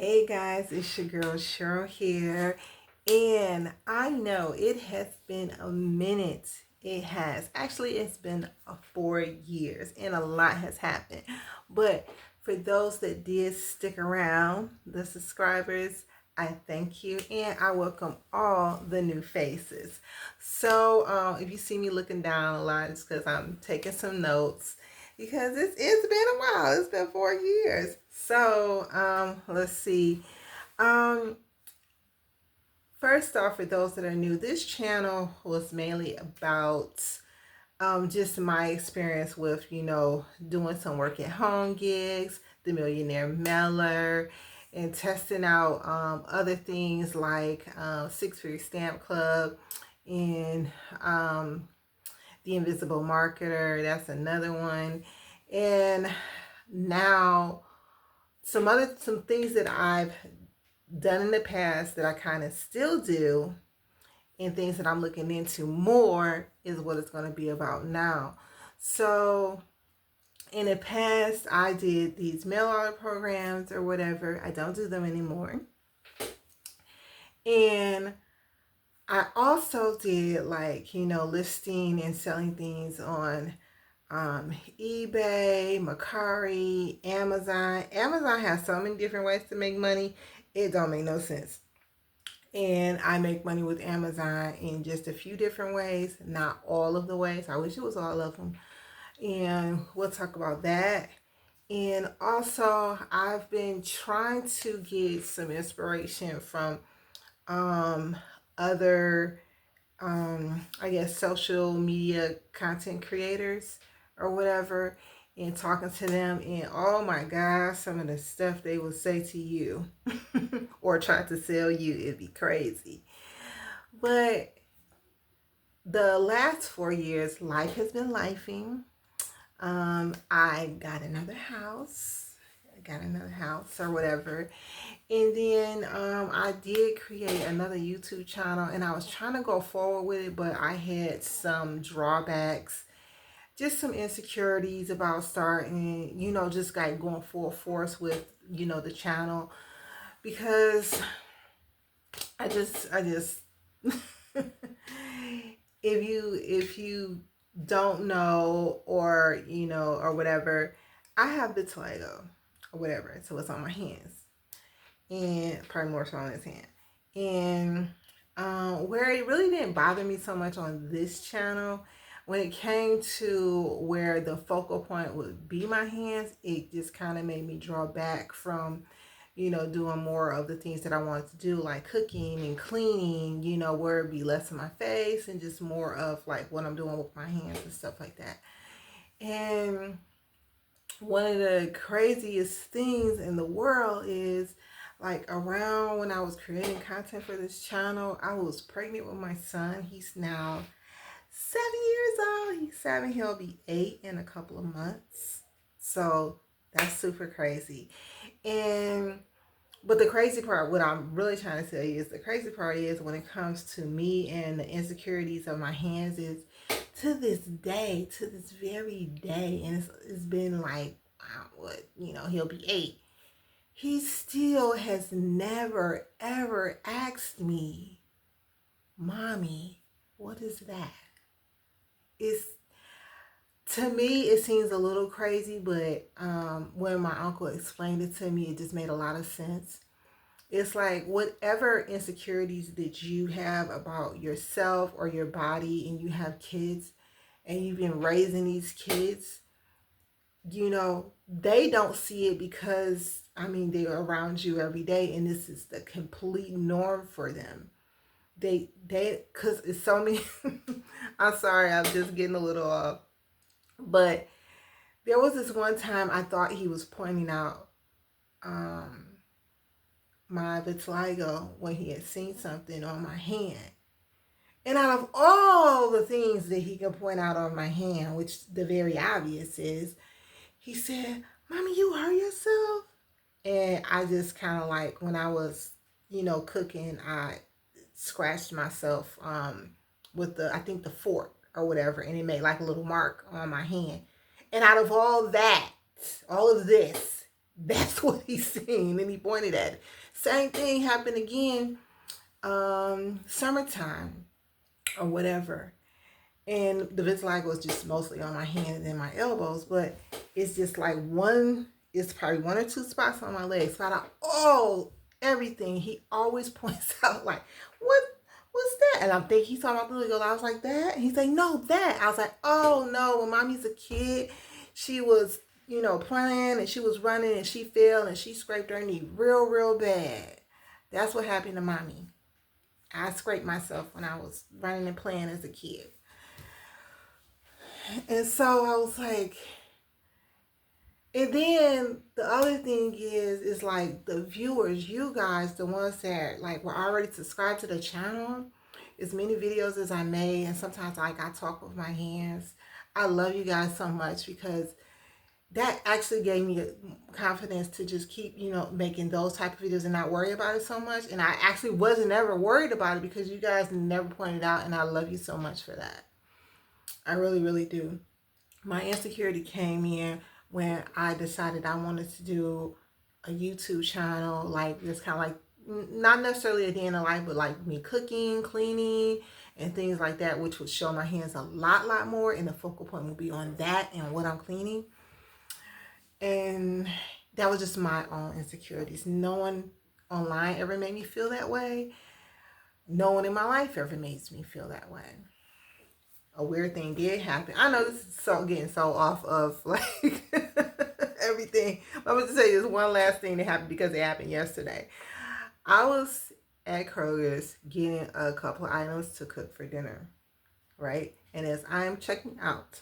Hey guys, it's your girl Cheryl here, and I know it has been a minute. It has. Actually, it's been 4 years, and a lot has happened. But for those that did stick around, the subscribers, I thank you, and I welcome all the new faces. So, if you see me looking down a lot, it's because I'm taking some notes because it's been a while. It's been 4 years. So let's see. Um, First off, for those that are new, this channel was mainly about just my experience with, doing some work at home gigs, the Millionaire Mailer, and testing out other things like Six Figure Stamp Club and the Invisible Marketer. That's another one. And now some things that I've done in the past that I kind of still do and things that I'm looking into more is what it's going to be about now. So in the past, I did these mail order programs or whatever. I don't do them anymore. And I also did listing and selling things on eBay, Mercari, Amazon. Amazon has so many different ways to make money. It don't make no sense. And I make money with Amazon in just a few different ways, not all of the ways. I wish it was all of them. And we'll talk about that. And also, I've been trying to get some inspiration from other, I guess, social media content creators or whatever, and talking to them. And oh my God, some of the stuff they will say to you or try to sell you, it'd be crazy. But the last 4 years, life has been lifing. I got another house. Or whatever. And then I did create another YouTube channel, and I was trying to go forward with it, but I had some drawbacks, just some insecurities about starting, just like going full force with, the channel, because I just if you don't know, or whatever, I have vitiligo or whatever, so it's on my hands, and probably more so on his hand. And where it really didn't bother me so much on this channel, when it came to where the focal point would be my hands, it just kind of made me draw back from, doing more of the things that I wanted to do, like cooking and cleaning, where it'd be less of my face and just more of like what I'm doing with my hands and stuff like that. And one of the craziest things in the world is, like, around when I was creating content for this channel, I was pregnant with my son. He's now 7 years old. He's 7. He'll be 8 in a couple of months. So that's super crazy. But the crazy part, what I'm really trying to tell you is, the crazy part is when it comes to me and the insecurities of my hands is, to this day, to this very day, and it's been like, he'll be 8. He still has never, ever asked me, Mommy, what is that? It's, to me, it seems a little crazy, but when my uncle explained it to me, it just made a lot of sense. It's like, whatever insecurities that you have about yourself or your body, and you have kids and you've been raising these kids, they don't see it because, they're around you every day, and this is the complete norm for them. Because it's so many. I'm sorry, I'm just getting a little off. But there was this one time I thought he was pointing out my vitiligo when he had seen something on my hand. And out of all the things that he can point out on my hand, which the very obvious is, he said, Mommy, you hurt yourself? And I just kind of, like, when I was, cooking, I scratched myself with I think the fork or whatever, and it made like a little mark on my hand. And out of all of this, That's what he seen, and he pointed at it. Same thing happened again, summertime or whatever. And the vitiligo was just mostly on my hands and my elbows, but it's just like it's probably one or two spots on my legs. So out of all everything, he always points out like, what's that? And I'm thinking he's talking about the little girl. I was like, that? And he's like, no, that. I was like, oh no, when mommy's a kid, she was, playing and she was running and she fell and she scraped her knee real bad. That's what happened to mommy. I scraped myself when I was running and playing as a kid. And so I was like, and then the other thing is like the viewers, you guys, the ones that like were already subscribed to the channel, as many videos as I made, and sometimes like I talk with my hands. I love you guys so much because that actually gave me confidence to just keep, making those type of videos and not worry about it so much. And I actually wasn't ever worried about it because you guys never pointed out, and I love you so much for that. I really, really do. My insecurity came in when I decided I wanted to do a YouTube channel, like just kind of like, not necessarily a day in the life, but like me cooking, cleaning, and things like that, which would show my hands a lot more, and the focal point would be on that and what I'm cleaning. And that was just my own insecurities. No one online ever made me feel that way. No one in my life ever makes me feel that way. A weird thing did happen. I know this is getting so off of like everything. But I'm going to say this one last thing that happened because it happened yesterday. I was at Kroger's getting a couple of items to cook for dinner, right? And as I'm checking out,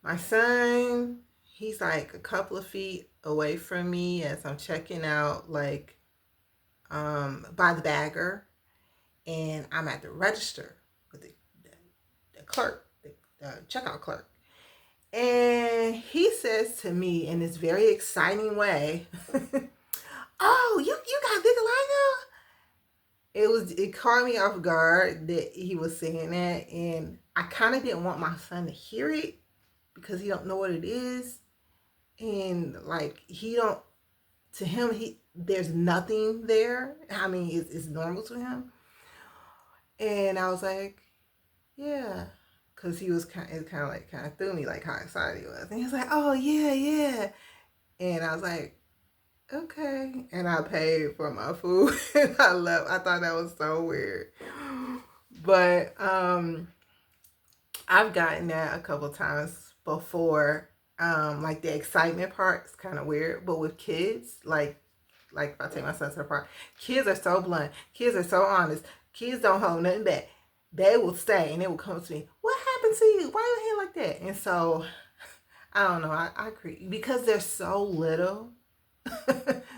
my son, he's like a couple of feet away from me as I'm checking out, like by the bagger, and I'm at the register with the clerk, the checkout clerk. And he says to me in this very exciting way, oh, you got vitiligo? It caught me off guard that he was saying that, and I kind of didn't want my son to hear it because he don't know what it is. And like to him, there's nothing there. I mean, it's normal to him. And I was like, yeah, because he was kind of threw me like how excited he was, and he was like, oh yeah, and I was like, okay, and I paid for my food and I left. I thought that was so weird, but I've gotten that a couple times before. Like the excitement part is kind of weird, but with kids, like if I take my son to the park, kids are so blunt, kids are so honest, kids don't hold nothing back. They will stay and they will come to me, what happened to you? Why are you here like that? And so I don't know, I agree, because they're so little.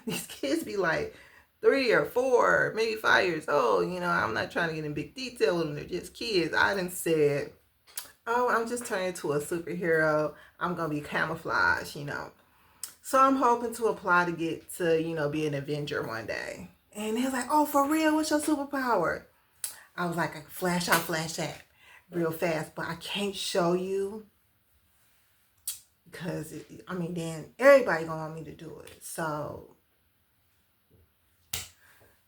These kids be like 3 or 4, maybe 5 years old. I'm not trying to get in big detail with them. They're just kids. I done said, oh, I'm just turning into a superhero. I'm going to be camouflaged, So I'm hoping to apply to get to, be an Avenger one day. And he was like, oh, for real? What's your superpower? I was like, I can flash that real fast, but I can't show you because, then everybody gonna want me to do it. So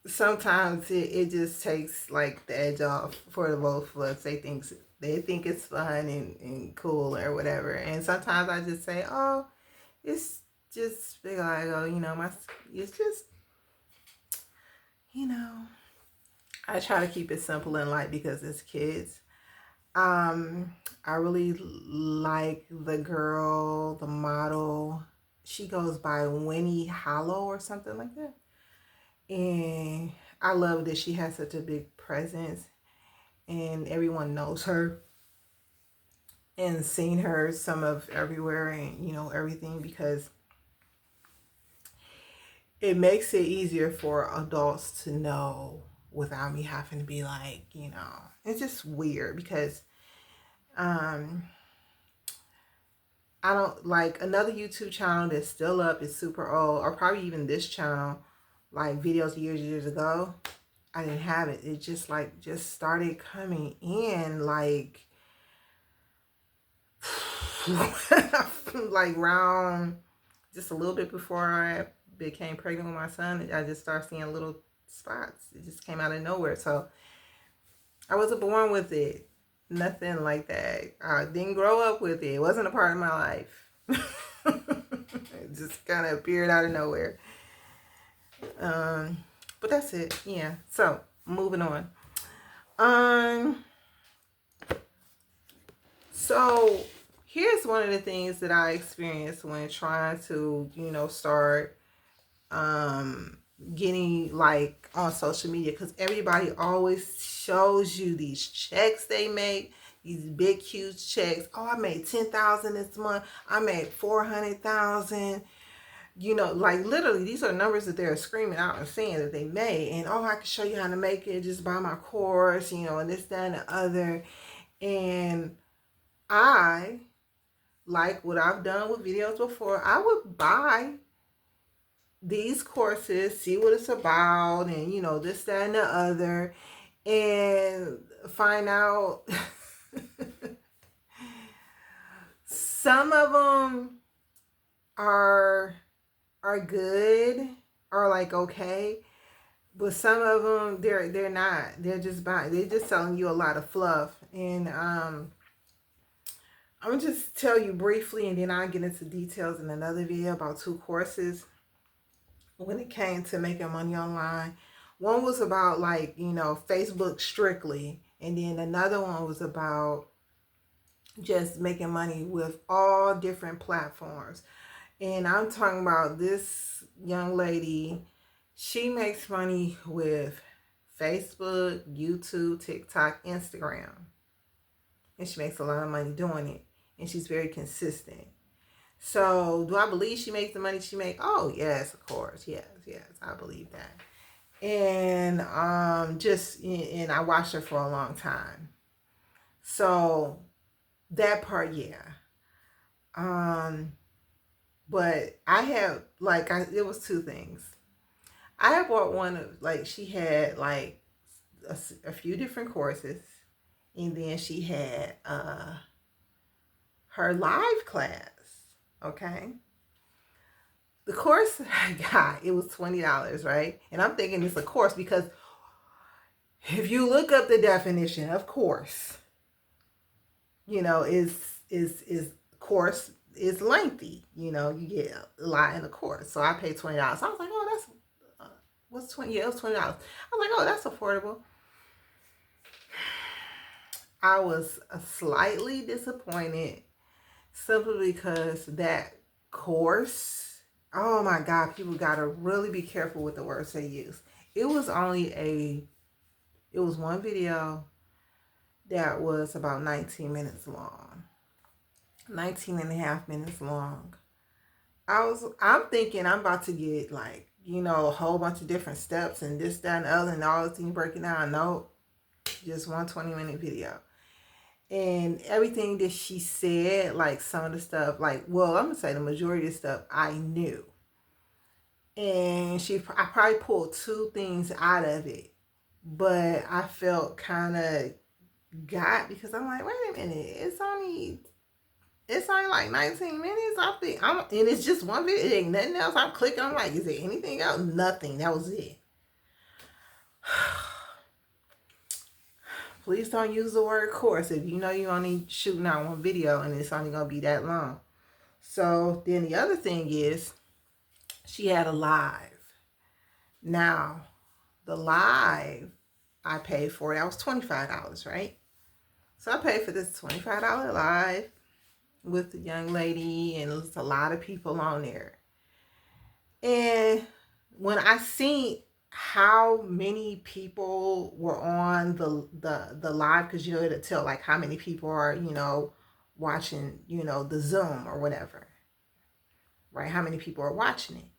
sometimes it just takes like the edge off for the both of us. They think it's fun and cool or whatever. And sometimes I just say, oh, it's just big. I go, it's just, I try to keep it simple and light because it's kids. I really like the girl, the model. She goes by Winnie Hollow or something like that. And I love that she has such a big presence and everyone knows her and seen her some of everywhere and, everything, because it makes it easier for adults to know without me having to be like, it's just weird because I don't like another YouTube channel that's still up, is super old, or probably even this channel, like videos years ago. I didn't have it. It just started coming in like like round just a little bit before I became pregnant with my son, I just started seeing little spots. It just came out of nowhere. So I wasn't born with it. Nothing like that. I didn't grow up with it. It wasn't a part of my life. It just kind of appeared out of nowhere. But that's it. Yeah. So moving on. So here's one of the things that I experienced when trying to, start getting like on social media, because everybody always shows you these checks they make, these big huge checks. Oh, I made 10,000 this month. I made 400,000. Like literally these are numbers that they're screaming out and saying that they made. And oh, I can show you how to make it, just buy my course, and this, that, and the other. And I, like what I've done with videos before, I would buy these courses, see what it's about, and this, that, and the other, and find out some of them are good, or like okay, but some of them they're not. They're just selling you a lot of fluff. And I'm gonna just tell you briefly, and then I'll get into details in another video about 2 courses when it came to making money online. One was about like, Facebook strictly, and then another one was about just making money with all different platforms. And I'm talking about this young lady. She makes money with Facebook, YouTube, TikTok, Instagram. And she makes a lot of money doing it. And she's very consistent. So do I believe she makes the money she makes? Oh, yes, of course. Yes, I believe that. And and I watched her for a long time. So that part, yeah. But I have, it was 2 things. I have bought one of, she had, a few different courses. And then she had her live class, okay? The course I got, it was $20, right? And I'm thinking it's a course because if you look up the definition of course, is course is lengthy. You get a lot in the course. So I paid $20. I was like, oh, that's what's 20? Yeah, it was $20. I was like, oh, that's affordable. I was slightly disappointed simply because that course, oh my God, people gotta really be careful with the words they use. It was one video that was about 19 minutes long. 19 and a half minutes long. I'm thinking I'm about to get a whole bunch of different steps and this, that, and the other, and all the things breaking down. No, just one 20-minute video. And everything that she said, some of the stuff, I'm going to say the majority of the stuff I knew. And I probably pulled 2 things out of it. But I felt kind of because I'm like, wait a minute, it's only like 19 minutes. And it's just one video. It ain't nothing else. I'm clicking. I'm like, is there anything else? Nothing. That was it. Please don't use the word course if you know you're only shooting out one video and it's only going to be that long. So then the other thing is she had a live. Now, the live I paid for, that was $25, right? So I paid for this $25 live with the young lady, and there's a lot of people on there. And when I seen how many people were on the live, because it'll tell how many people are watching the Zoom or whatever, right? How many people are watching it.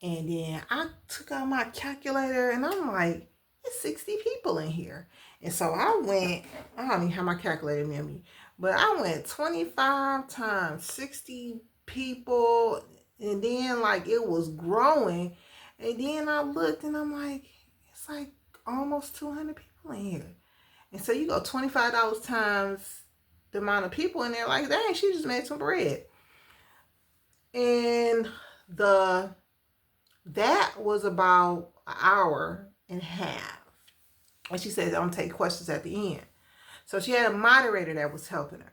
And then I took out my calculator and I'm like, it's 60 people in here. And so I don't even have my calculator near me, but I went 25 times 60 people, and then it was growing. And then I looked and I'm like, it's almost 200 people in here. And so you go $25 times the amount of people in there, dang, she just made some bread. And that was about an hour and a half. And she said, I'm going to take questions at the end. So she had a moderator that was helping her.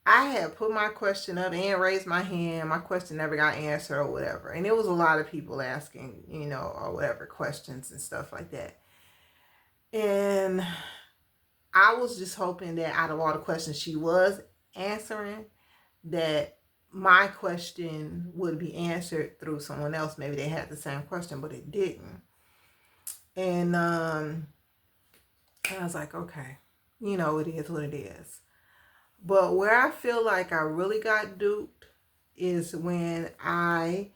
I had put my question up and raised my hand. My question never got answered or whatever. And there was a lot of people asking, or whatever, questions and stuff like that. And I was just hoping that out of all the questions she was answering, that my question would be answered through someone else. Maybe they had the same question, but it didn't. And I was like, okay, it is what it is. But where I feel like I really got duped is when I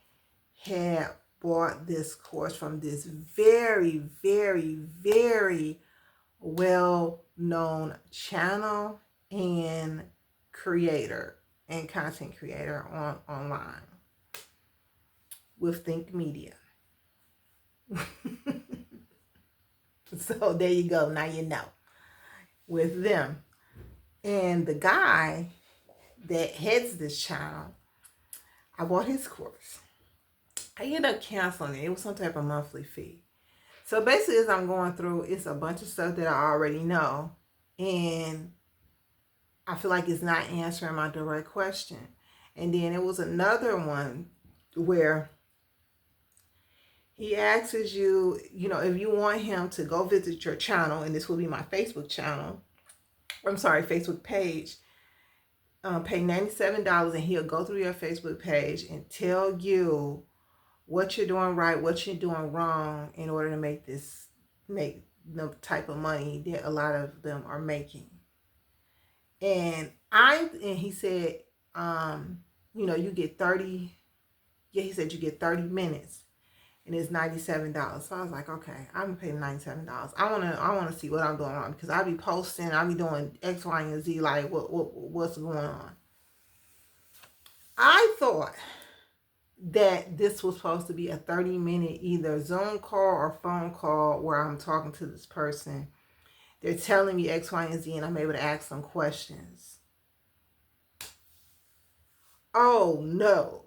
had bought this course from this very, very, very well-known channel and creator and content creator online with Think Media. So there you go. Now you know. With them. And the guy that heads this channel, I bought his course. I ended up canceling it. It was some type of monthly fee. So basically, as I'm going through, it's a bunch of stuff that I already know. And I feel like it's not answering my direct question. And then it was another one where he asks you, if you want him to go visit your channel, and this will be my Facebook channel, Facebook page, pay $97 and he'll go through your Facebook page and tell you what you're doing right, what you're doing wrong in order to make the type of money that a lot of them are making. And he said, you get 30, he said you get 30 minutes and it's $97. So I was like, okay, I'm gonna pay $97. I wanna see what I'm doing wrong, because I be posting, I be doing X, Y, and Z, like what's going on. I thought that this was supposed to be a 30-minute either Zoom call or phone call where I'm talking to this person. They're telling me X, Y, and Z, and I'm able to ask them questions. Oh no,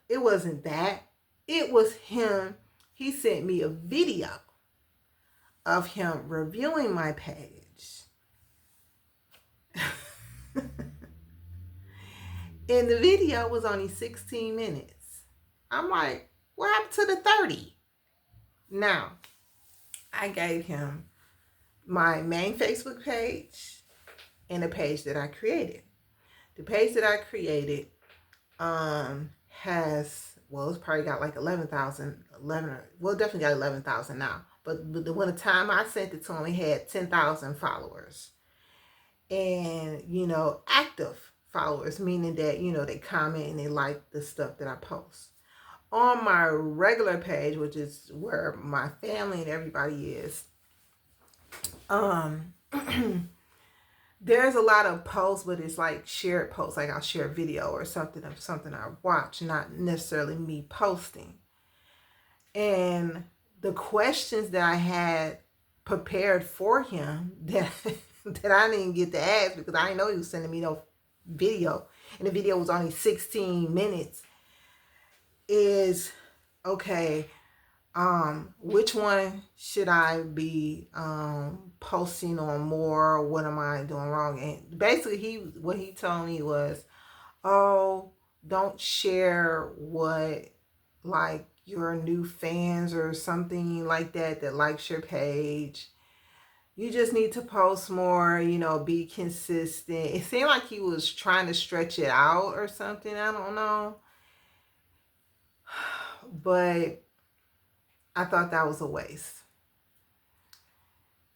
it wasn't that. It was him. He sent me a video of him reviewing my page. And the video was only 16 minutes. I'm like, what happened to the 30? Now, I gave him my main Facebook page and the page that I created. The page that I created it's probably got like 11,000, definitely got 11,000 now. But when the time I sent it to him, it had 10,000 followers. And, active followers, meaning that, they comment and they like the stuff that I post. On my regular page, which is where my family and everybody is, there's a lot of posts, but it's like shared posts. Like I'll share a video or something of something I watch, not necessarily me posting. And the questions that I had prepared for him that I didn't get to ask, because I didn't know he was sending me no video, and the video was only 16 minutes, is, okay, which one should I be posting on more? What am I doing wrong? And basically what he told me was, don't share what, like, your new fans or something like that likes your page. You just need to post more, be consistent. It seemed like he was trying to stretch it out or something. I don't know. But I thought that was a waste.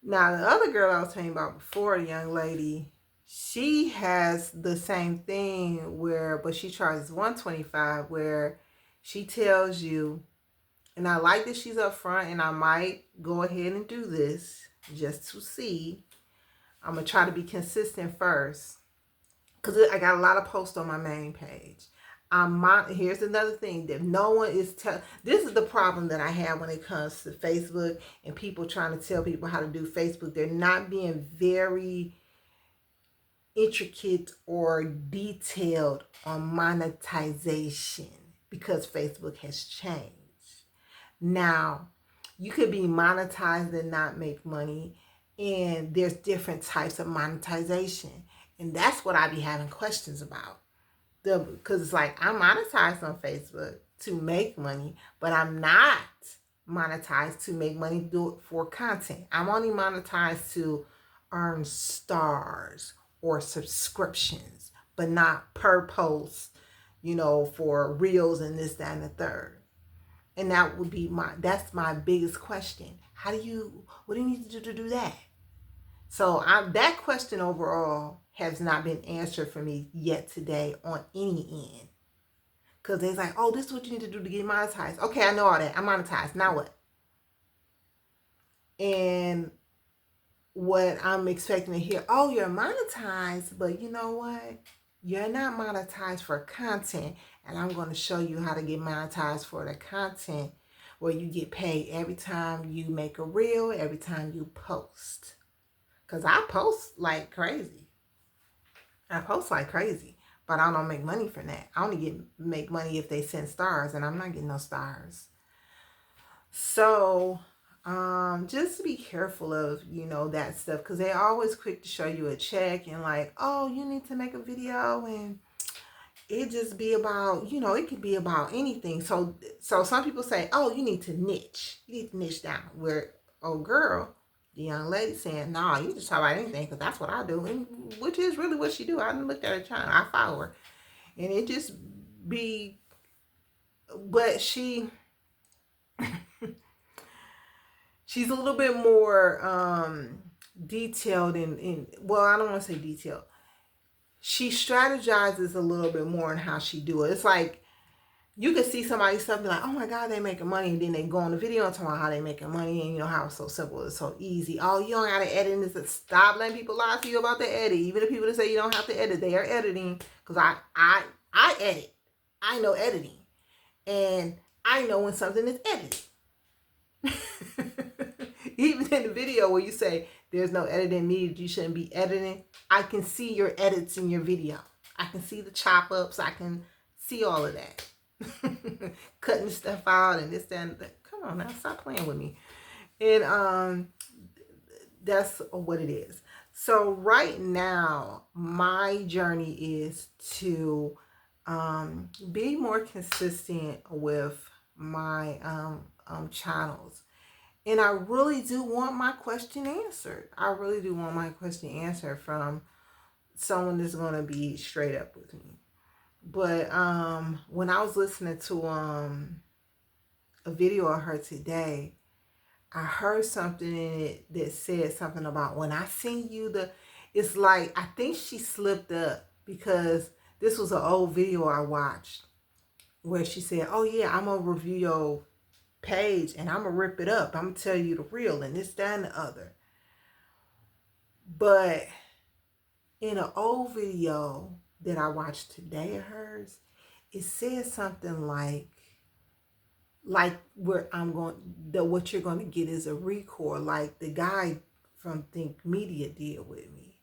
Now, the other girl I was telling you about before, the young lady, she has the same thing but she charges $125, where she tells you, and I like that she's upfront, and I might go ahead and do this just to see. I'm going to try to be consistent first, because I got a lot of posts on my main page. Here's another thing that no one is this is the problem that I have when it comes to Facebook and people trying to tell people how to do Facebook. They're not being very intricate or detailed on monetization because Facebook has changed. Now, you could be monetized and not make money, and there's different types of monetization. And that's what I be having questions about. Because it's like, I'm monetized on Facebook to make money, but I'm not monetized to make money, do it for content. I'm only monetized to earn stars or subscriptions, but not per post, for reels and this, that, and the third. And that would be that's my biggest question. What do you need to do that? So that question overall has not been answered for me yet today on any end. Because they're like, oh, this is what you need to do to get monetized. Okay, I know all that. I'm monetized. Now what? And what I'm expecting to hear, oh, you're monetized, but you know what? You're not monetized for content. And I'm going to show you how to get monetized for the content where you get paid every time you make a reel, every time you post. Because I post like crazy. But I don't make money from that. I only make money if they send stars, and I'm not getting no stars. So just be careful of, that stuff, because they're always quick to show you a check and like, oh, you need to make a video, and it just be about, it could be about anything. So some people say, oh, you need to niche down, where, oh girl, the young lady saying, nah, you just talk about anything, because that's what I do, and which is really what she do. I looked at her channel, I follow her, and it just be, but she's a little bit more detailed well, I don't want to say detailed. She strategizes a little bit more in how she do it. It's like, you can see somebody's stuff, be like, oh my God, they making money. And then they go on the video and talk about how they making money, and how it's so simple, it's so easy. Oh, you don't got to edit this. Stop letting people lie to you about the edit. Even the people that say you don't have to edit, they are editing. Because I edit. I know editing. And I know when something is edited. Even in the video where you say there's no editing needed, you shouldn't be editing, I can see your edits in your video. I can see the chop ups. I can see all of that. Cutting stuff out and this, that, and that. Come on now, stop playing with me. And that's what it is. So right now, my journey is to be more consistent with my channels. And I really do want my question answered. I really do want my question answered from someone that's going to be straight up with me. But when I was listening to a video of her today, I heard something in it that said something about, when I send you it's like, I think she slipped up, because this was an old video I watched where she said, oh yeah, I'm going to review your page and I'm going to rip it up. I'm going to tell you the real and this, that, and the other. But in an old video that I watched today of hers, it says something like where what you're going to get is a record, like the guy from Think Media did with me.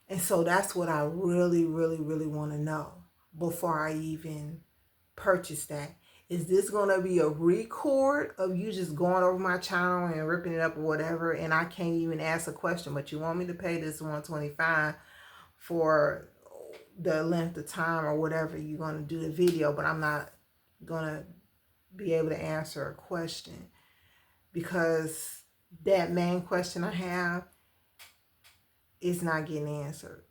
And so that's what I really, really, really want to know before I even purchase that. Is this going to be a record of you just going over my channel and ripping it up or whatever, and I can't even ask a question, but you want me to pay this $125 for the length of time or whatever you're going to do the video, but I'm not going to be able to answer a question, because that main question I have is not getting answered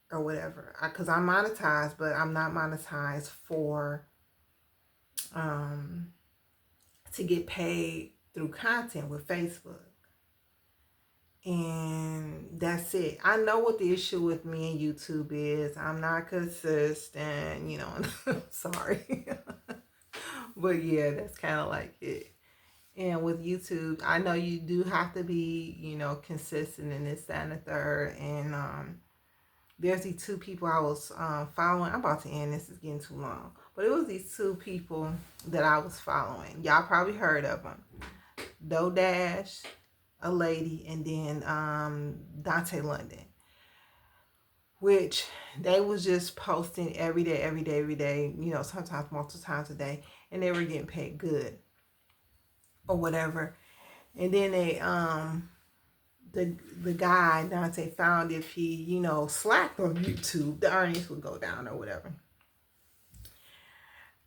or whatever. Because I'm monetized, but I'm not monetized for to get paid through content with Facebook. And that's it. I know what the issue with me and YouTube is. I'm not consistent, sorry. But yeah, that's kind of like it. And with YouTube, I know you do have to be, consistent in this, that, and the third. And there's these two people I was following. I'm about to end. This is getting too long. But it was these two people that I was following. Y'all probably heard of them. Dash, a lady, and then Dante London. which they was just posting every day, every day, every day, you know, sometimes multiple times a day, and they were getting paid good or whatever. And then the guy Dante found if he, you know, slacked on YouTube, the earnings would go down or whatever.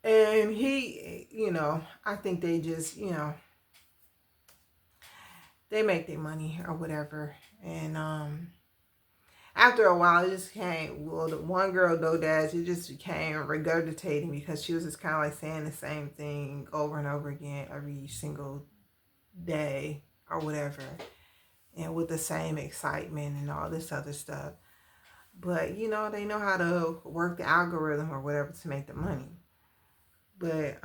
And he, you know, I think they just, you know, they make their money or whatever. And after a while, it just came, well, the one girl, Dodash, it just became regurgitating because she was just kind of like saying the same thing over and over again every single day or whatever. And with the same excitement and all this other stuff. But, you know, they know how to work the algorithm or whatever to make the money. But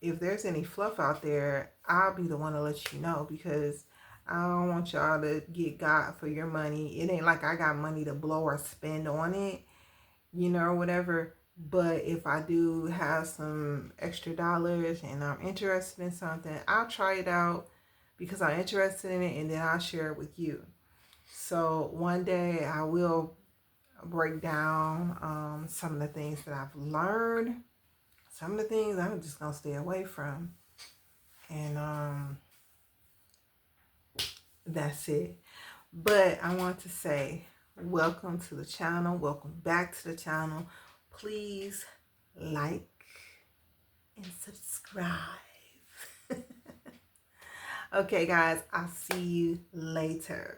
if there's any fluff out there, I'll be the one to let you know, because I don't want y'all to get got for your money. It ain't like I got money to blow or spend on it, you know, or whatever. But if I do have some extra dollars and I'm interested in something, I'll try it out because I'm interested in it, and then I'll share it with you. So one day I will break down some of the things that I've learned, some of the things I'm just gonna stay away from, and that's it. But I want to say welcome to the channel, welcome back to the channel. Please like and subscribe. Okay guys, I'll see you later.